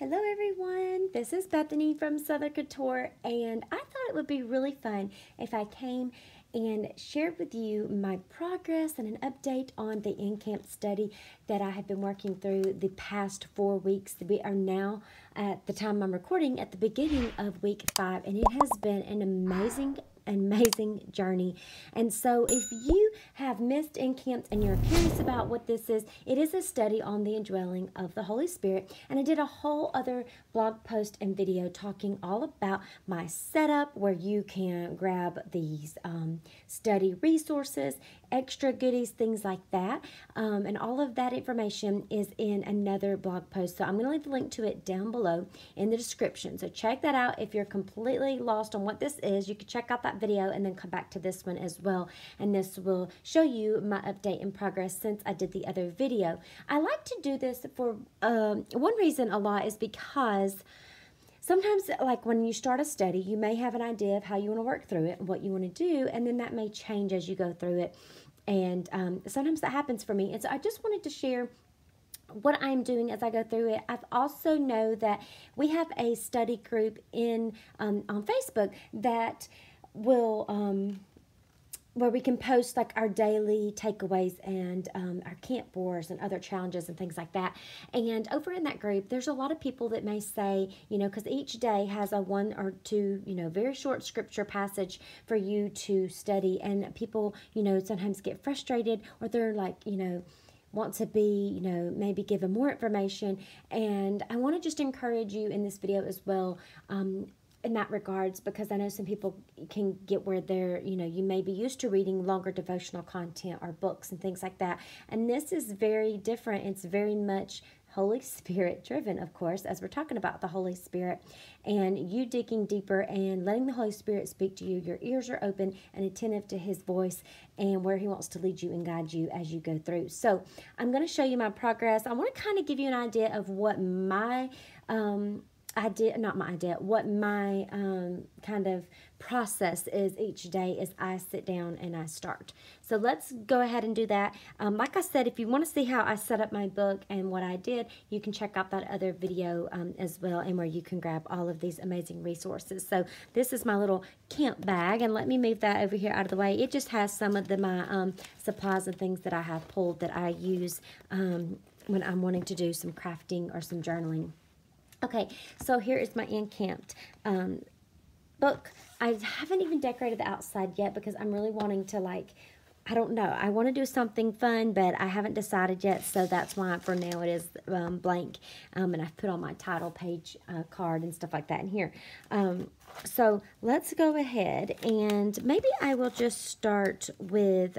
Hello everyone, this is Bethany from Southern Couture, and I thought it would be really fun if I came and shared with you my progress and an update on the Encamped study that I have been working through the past 4 weeks. We are now, at the time I'm recording, at the beginning of week 5, and it has been an amazing journey. And so if you have missed Encamped and you're curious about what this is, it is a study on the indwelling of the Holy Spirit, and I did a whole other blog post and video talking all about my setup where you can grab these study resources, extra goodies, things like that, and all of that information is in another blog post. So I'm going to leave the link to it down below in the description. So check that out. If you're completely lost on what this is, you can check out that video and then come back to this one as well, and this will show you my update and progress since I did the other video. I like to do this for one reason a lot is because sometimes, like when you start a study, you may have an idea of how you want to work through it and what you want to do, and then that may change as you go through it. And sometimes that happens for me. And so I just wanted to share what I'm doing as I go through it. I also know that we have a study group in on Facebook that will where we can post like our daily takeaways and our camp wars and other challenges and things like that. And over in that group, there's a lot of people that may say, you know, because each day has a 1 or 2, you know, very short scripture passage for you to study. And people, you know, sometimes get frustrated, or they're like, you know, want to be, you know, maybe given more information. And I want to just encourage you in this video as well, in that regards, because I know some people can get where they're, you know, you may be used to reading longer devotional content or books and things like that. And this is very different. It's very much Holy Spirit driven, of course, as we're talking about the Holy Spirit, and you digging deeper and letting the Holy Spirit speak to you. Your ears are open and attentive to His voice and where He wants to lead you and guide you as you go through. So I'm going to show you my progress. I want to kind of give you an idea of what my what my kind of process is each day as I sit down and I start. So let's go ahead and do that. Like I said, if you want to see how I set up my book and what I did, you can check out that other video as well, and where you can grab all of these amazing resources. So this is my little camp bag, and let me move that over here out of the way. It just has some of my supplies and things that I have pulled that I use when I'm wanting to do some crafting or some journaling. Okay, so here is my Encamped book. I haven't even decorated the outside yet because I'm really wanting to, like, I don't know. I want to do something fun, but I haven't decided yet, so that's why for now it is blank. And I've put on my title page card and stuff like that in here. So let's go ahead, and maybe I will just start with...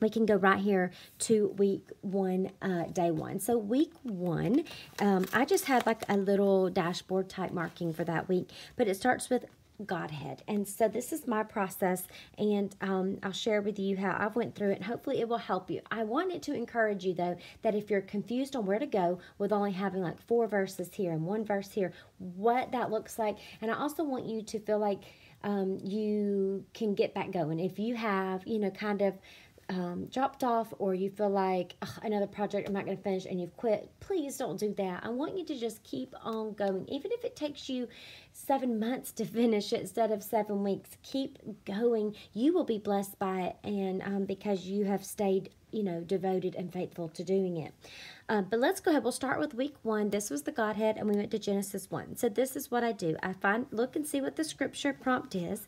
we can go right here to week 1, day 1. So week 1, I just had like a little dashboard type marking for that week, but it starts with Godhead. And so this is my process, and I'll share with you how I went through it, and hopefully it will help you. I wanted to encourage you, though, that if you're confused on where to go with only having like 4 verses here and 1 verse here, what that looks like. And I also want you to feel like you can get back going. If you have, you know, kind of dropped off, or you feel like another project I'm not going to finish and you've quit, please don't do that. I want you to just keep on going. Even if it takes you 7 months to finish it instead of 7 weeks, keep going. You will be blessed by it, and because you have stayed, you know, devoted and faithful to doing it. But let's go ahead. We'll start with week 1. This was the Godhead, and we went to Genesis 1. So this is what I do. I look and see what the scripture prompt is.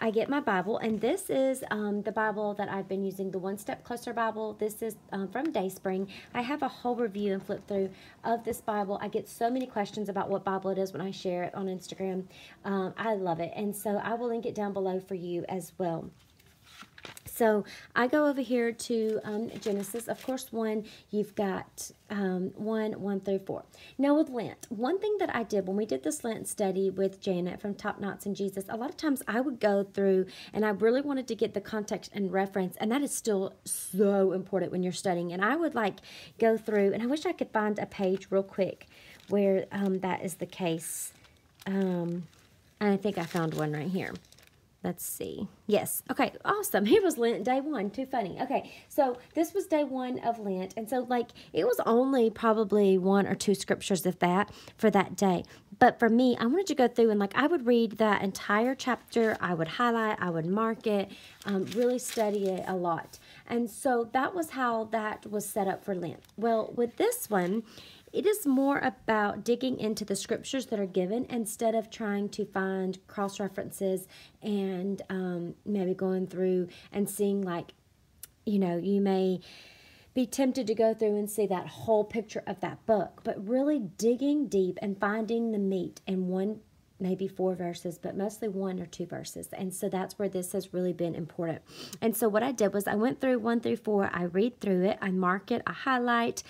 I get my Bible, and this is the Bible that I've been using, the One Step Closer Bible. This is from Dayspring. I have a whole review and flip through of this Bible. I get so many questions about what Bible it is when I share it on Instagram. I love it, and so I will link it down below for you as well. So I go over here to Genesis. Of course, 1, you've got 1 through 4. Now with Lent, one thing that I did when we did this Lent study with Janet from Top Knots and Jesus, a lot of times I would go through, and I really wanted to get the context and reference, and that is still so important when you're studying. And I would like go through, and I wish I could find a page real quick where that is the case. I think I found one right here. Let's see. Yes. Okay. Awesome. Here was Lent day 1. Too funny. Okay. So this was day 1 of Lent. And so like it was only probably 1 or 2 scriptures of that for that day. But for me, I wanted to go through and like I would read that entire chapter. I would highlight, I would mark it, really study it a lot. And so that was how that was set up for Lent. Well, with this one, it is more about digging into the scriptures that are given instead of trying to find cross-references and maybe going through and seeing like, you may be tempted to go through and see that whole picture of that book, but really digging deep and finding the meat in one, maybe 4 verses, but mostly 1 or 2 verses. And so that's where this has really been important. And so what I did was I went through 1 through 4. I read through it. I mark it. I highlight.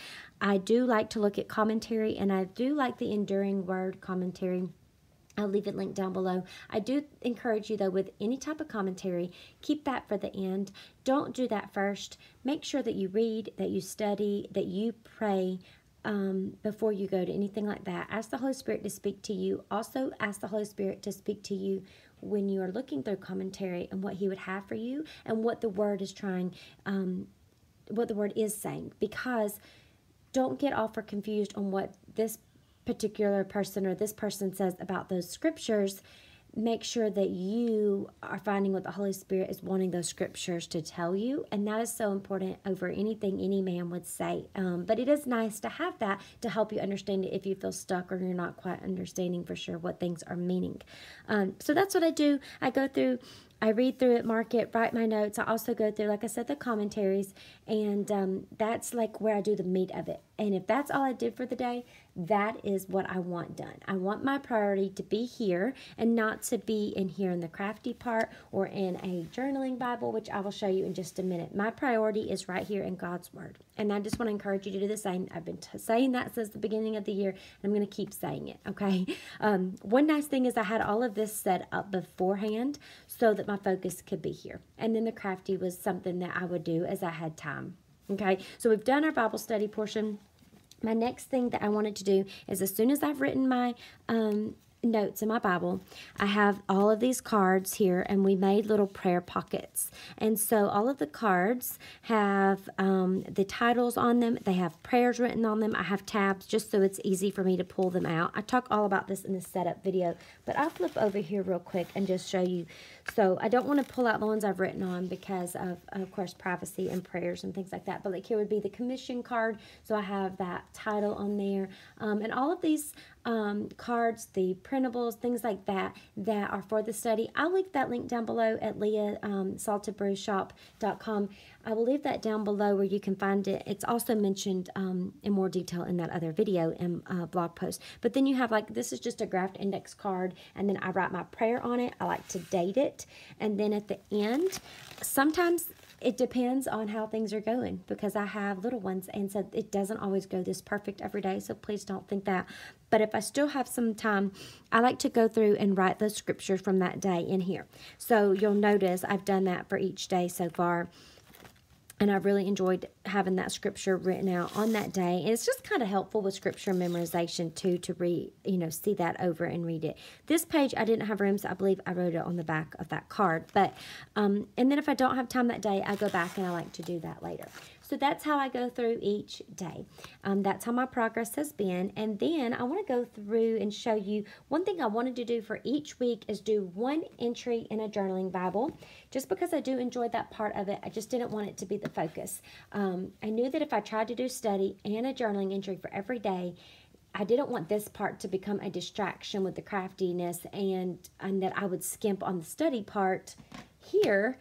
I do like to look at commentary, and I do like the Enduring Word commentary. I'll leave it linked down below. I do encourage you, though, with any type of commentary, keep that for the end. Don't do that first. Make sure that you read, that you study, that you pray before you go to anything like that. Ask the Holy Spirit to speak to you. Also, ask the Holy Spirit to speak to you when you are looking through commentary and what He would have for you and what the Word is trying, what the Word is saying. Because don't get off or confused on what this particular person or this person says about those scriptures. Make sure that you are finding what the Holy Spirit is wanting those scriptures to tell you. And that is so important over anything any man would say. But it is nice to have that to help you understand it if you feel stuck or you're not quite understanding for sure what things are meaning. So that's what I do. I go through, I read through it, mark it, write my notes. I also go through, like I said, the commentaries. And that's like where I do the meat of it. And if that's all I did for the day, that is what I want done. I want my priority to be here and not to be in here in the crafty part or in a journaling Bible, which I will show you in just a minute. My priority is right here in God's Word. And I just want to encourage you to do the same. I've been saying that since the beginning of the year, and I'm going to keep saying it, okay? One nice thing is I had all of this set up beforehand so that my focus could be here. And then the crafty was something that I would do as I had time, okay? So we've done our Bible study portion. My next thing that I wanted to do is as soon as I've written my notes in my Bible, I have all of these cards here, and we made little prayer pockets. And so all of the cards have the titles on them. They have prayers written on them. I have tabs just so it's easy for me to pull them out. I talk all about this in the setup video, but I'll flip over here real quick and just show you. So I don't want to pull out the ones I've written on because of course, privacy and prayers and things like that. But like here would be the commission card. So I have that title on there. And all of these cards, the printables, things like that, that are for the study. I'll leave that link down below at saltedbrewshop.com. I will leave that down below where you can find it. It's also mentioned in more detail in that other video and blog post. But then you have like, this is just a graphed index card, and then I write my prayer on it. I like to date it. And then at the end, sometimes it depends on how things are going because I have little ones, and so it doesn't always go this perfect every day, so please don't think that. But if I still have some time, I like to go through and write those scriptures from that day in here. So you'll notice I've done that for each day so far. And I've really enjoyed having that scripture written out on that day. And it's just kind of helpful with scripture memorization too, to see that over and read it. This page, I didn't have room, so I believe I wrote it on the back of that card. But, and then if I don't have time that day, I go back and I like to do that later. So that's how I go through each day. That's how my progress has been. And then I want to go through and show you one thing I wanted to do for each week is do one entry in a journaling Bible. Just because I do enjoy that part of it, I just didn't want it to be the focus. I knew that if I tried to do study and a journaling entry for every day, I didn't want this part to become a distraction with the craftiness and that I would skimp on the study part here,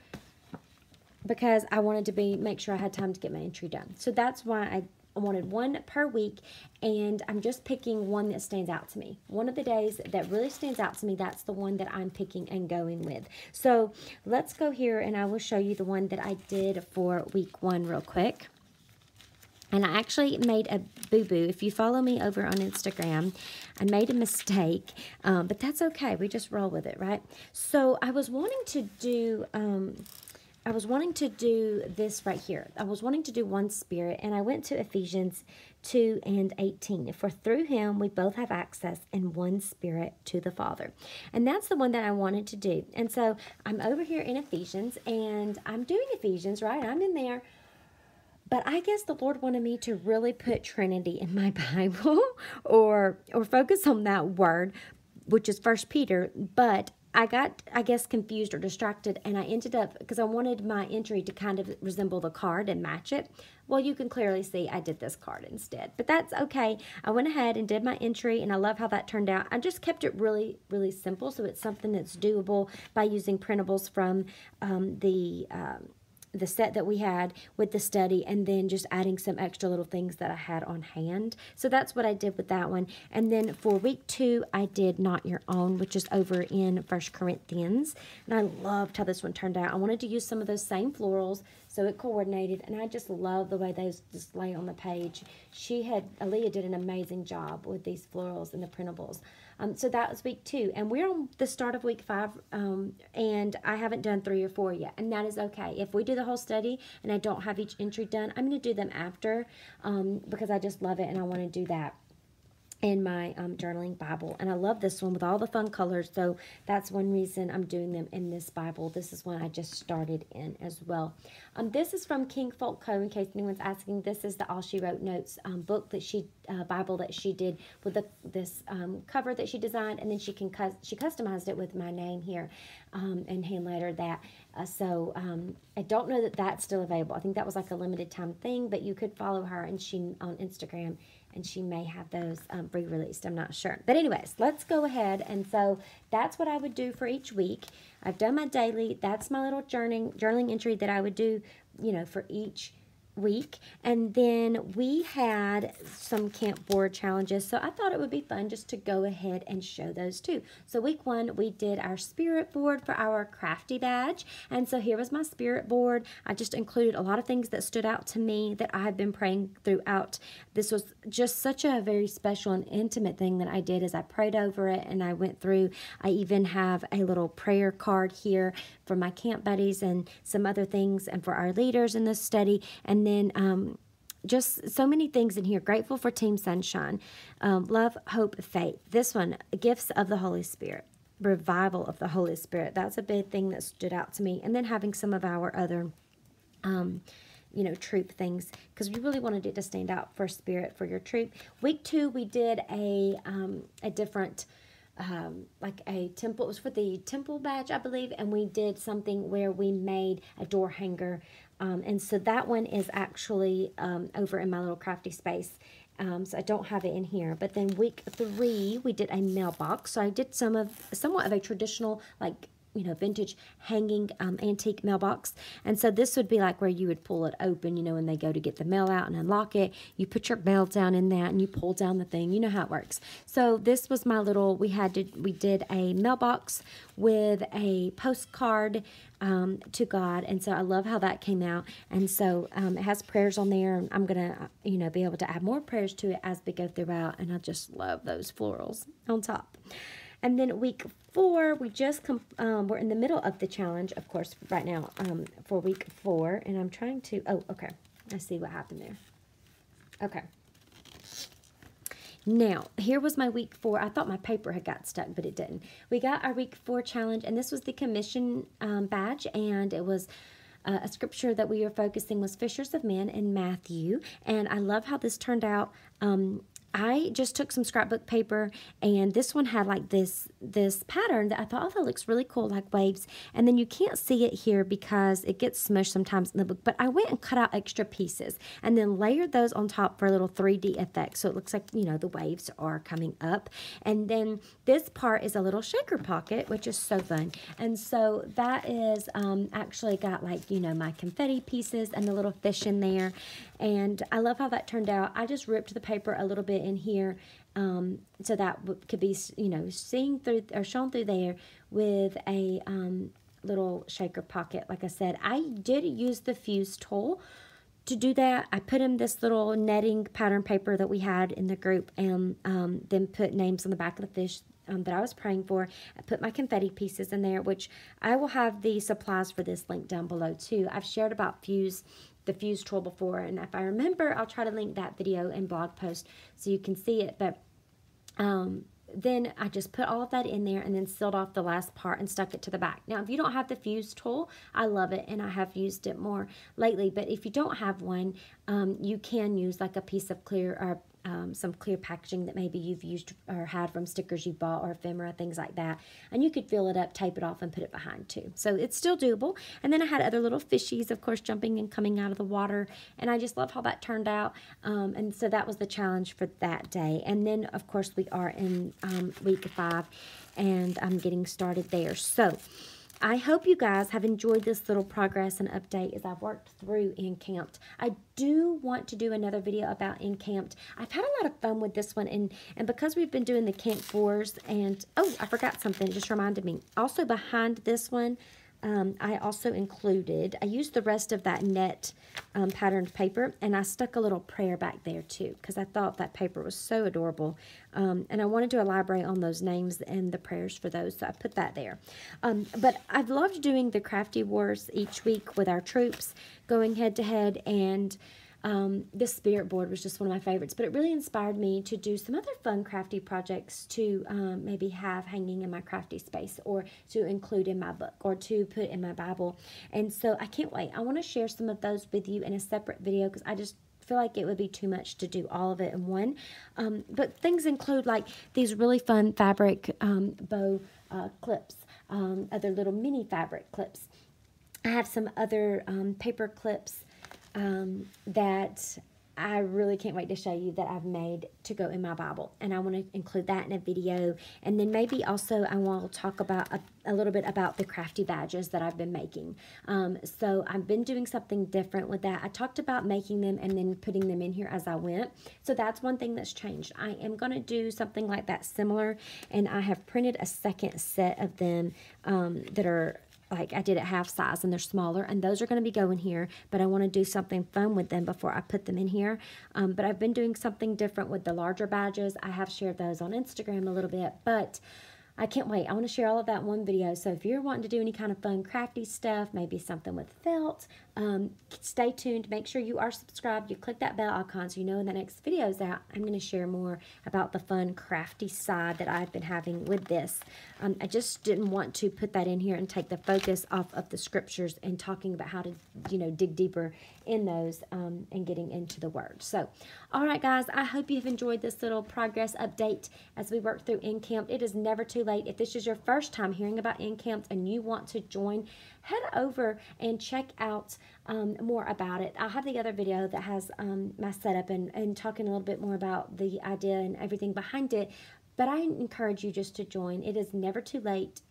because I wanted to make sure I had time to get my entry done. So that's why I wanted one per week, and I'm just picking one that stands out to me. One of the days that really stands out to me, that's the one that I'm picking and going with. So let's go here, and I will show you the one that I did for week 1 real quick. And I actually made a boo-boo. If you follow me over on Instagram, I made a mistake, but that's okay. We just roll with it, right? So I was wanting to do I was wanting to do this right here. I was wanting to do one spirit, and I went to Ephesians 2:18. For through him we both have access in one spirit to the Father. And that's the one that I wanted to do. And so I'm over here in Ephesians, and I'm doing Ephesians, right? I'm in there. But I guess the Lord wanted me to really put Trinity in my Bible or focus on that word, which is First Peter. But I got, I guess, confused or distracted, and I ended up, because I wanted my entry to kind of resemble the card and match it. Well, you can clearly see I did this card instead, but that's okay. I went ahead and did my entry, and I love how that turned out. I just kept it really, really simple, so it's something that's doable by using printables from the set that we had with the study, and then just adding some extra little things that I had on hand. So that's what I did with that one. And then for week 2, I did Not Your Own, which is over in 1 Corinthians. And I loved how this one turned out. I wanted to use some of those same florals, so it coordinated, and I just love the way those just lay on the page. Aaliyah did an amazing job with these florals and the printables. So that was week 2, and we're on the start of week 5, and I haven't done 3 or 4 yet, and that is okay. If we do the whole study and I don't have each entry done, I'm going to do them after, because I just love it, and I want to do that in my journaling Bible. And I love this one with all the fun colors, so that's one reason I'm doing them in this Bible. This is one I just started in as well. This is from King Folk Co. In case anyone's asking. This is the All She Wrote Notes book that Bible that she did with this cover that she designed, and then she customized it with my name here and hand lettered that. So I don't know that that's still available. I think that was like a limited time thing, but you could follow her and she on Instagram, and she may have those re-released. I'm not sure. But anyways, let's go ahead. And so that's what I would do for each week. I've done my daily. That's my little journaling entry that I would do, for each week. And then we had some camp board challenges, so I thought it would be fun just to go ahead and show those too. So week 1, we did our spirit board for our crafty badge, and so here was my spirit board. I just included a lot of things that stood out to me that I have been praying throughout. This was just such a very special and intimate thing that I did as I prayed over it, and I went through. I even have a little prayer card here for my camp buddies and some other things, and for our leaders in this study. And then just so many things in here. Grateful for Team Sunshine, love, hope, faith. This one, gifts of the Holy Spirit, revival of the Holy Spirit. That's a big thing that stood out to me. And then having some of our other, troop things, because we really wanted it to stand out for spirit for your troop. Week 2, we did a different, like a temple. It was for the temple badge, I believe, and we did something where we made a door hanger. And so that one is actually over in my little crafty space. So I don't have it in here. But then week 3, we did a mailbox. So I did somewhat of a traditional, like, vintage hanging antique mailbox. And so this would be like where you would pull it open, when they go to get the mail out and unlock it. You put your mail down in that and you pull down the thing. You know how it works. So this was my little, we did a mailbox with a postcard to God. And so I love how that came out. And so it has prayers on there. And I'm going to, be able to add more prayers to it as we go throughout. And I just love those florals on top. And then week 4, we just we're in the middle of the challenge, of course, right now for week 4. And I'm trying to, okay. I see what happened there. Okay. Now, here was my week 4. I thought my paper had got stuck, but it didn't. We got our week 4 challenge, and this was the commission badge, and it was a scripture that we were focusing was Fishers of Men in Matthew. And I love how this turned out. I just took some scrapbook paper, and this one had like this pattern that I thought, that looks really cool, like waves. And then you can't see it here because it gets smushed sometimes in the book, but I went and cut out extra pieces and then layered those on top for a little 3D effect. So it looks like, the waves are coming up. And then this part is a little shaker pocket, which is so fun. And so that is actually got like, my confetti pieces and the little fish in there. And I love how that turned out. I just ripped the paper a little bit in here so that could be, seen through or shown through there with a little shaker pocket. Like I said, I did use the fuse tool to do that. I put in this little netting pattern paper that we had in the group, and then put names on the back of the fish that I was praying for. I put my confetti pieces in there, which I will have the supplies for this link down below too. I've shared about the fuse tool before, and if I remember, I'll try to link that video and blog post so you can see it. But then I just put all of that in there and then sealed off the last part and stuck it to the back. Now, if you don't have the fuse tool, I love it and I have used it more lately. But if you don't have one, you can use like a piece of clear or some clear packaging that maybe you've used or had from stickers you bought or ephemera, things like that. And you could fill it up, tape it off, and put it behind too. So it's still doable. And then I had other little fishies, of course, jumping and coming out of the water. And I just love how that turned out. And so that was the challenge for that day. And then, of course, we are in week 5, and I'm getting started there. So I hope you guys have enjoyed this little progress and update as I've worked through Encamped. I do want to do another video about Encamped. I've had a lot of fun with this one, and because we've been doing the Camp 4s, and oh, I forgot something, it just reminded me. Also behind this one, I also included, I used the rest of that net patterned paper, and I stuck a little prayer back there too, because I thought that paper was so adorable, and I wanted to elaborate on those names and the prayers for those, so I put that there. But I've loved doing the Crafty Wars each week with our troops, going head to head, and this spirit board was just one of my favorites, but it really inspired me to do some other fun crafty projects to maybe have hanging in my crafty space, or to include in my book, or to put in my Bible. And so I can't wait. I want to share some of those with you in a separate video, because I just feel like it would be too much to do all of it in one. But things include like these really fun fabric bow clips, other little mini fabric clips. I have some other paper clips that I really can't wait to show you that I've made to go in my Bible, and I want to include that in a video. And then maybe also I want to talk about a little bit about the Crafty Badges that I've been making. So I've been doing something different with that. I talked about making them and then putting them in here as I went. So that's one thing that's changed. I am going to do something like that similar, and I have printed a second set of them that are like I did at half size, and they're smaller, and those are going to be going here, but I want to do something fun with them before I put them in here. But I've been doing something different with the larger badges. I have shared those on Instagram a little bit, but I can't wait. I want to share all of that in one video. So if you're wanting to do any kind of fun crafty stuff, maybe something with felt, stay tuned. Make sure you are subscribed. You click that bell icon so you know when the next video is out. I'm going to share more about the fun crafty side that I've been having with this. I just didn't want to put that in here and take the focus off of the scriptures and talking about how to, dig deeper in those and getting into the word. So, all right, guys, I hope you've enjoyed this little progress update as we work through Encamped. It is never too late. If this is your first time hearing about Encamped and you want to join, head over and check out more about it. I'll have the other video that has my setup and talking a little bit more about the idea and everything behind it. But I encourage you just to join. It is never too late.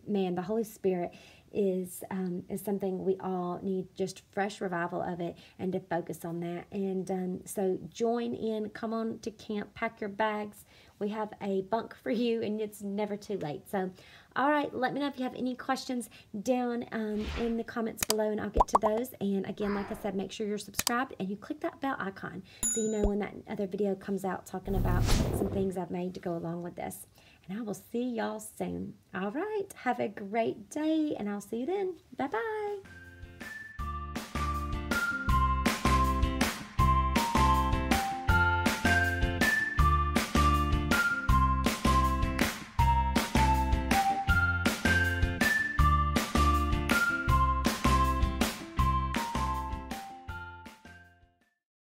Man, the Holy Spirit is something we all need, just fresh revival of it, and to focus on that. And so join in, come on to camp, pack your bags. We have a bunk for you, and it's never too late. So, all right, let me know if you have any questions down in the comments below, and I'll get to those. And again, like I said, make sure you're subscribed and you click that bell icon so you know when that other video comes out talking about some things I've made to go along with this. And I will see y'all soon. All right, have a great day, and I'll see you then. Bye-bye.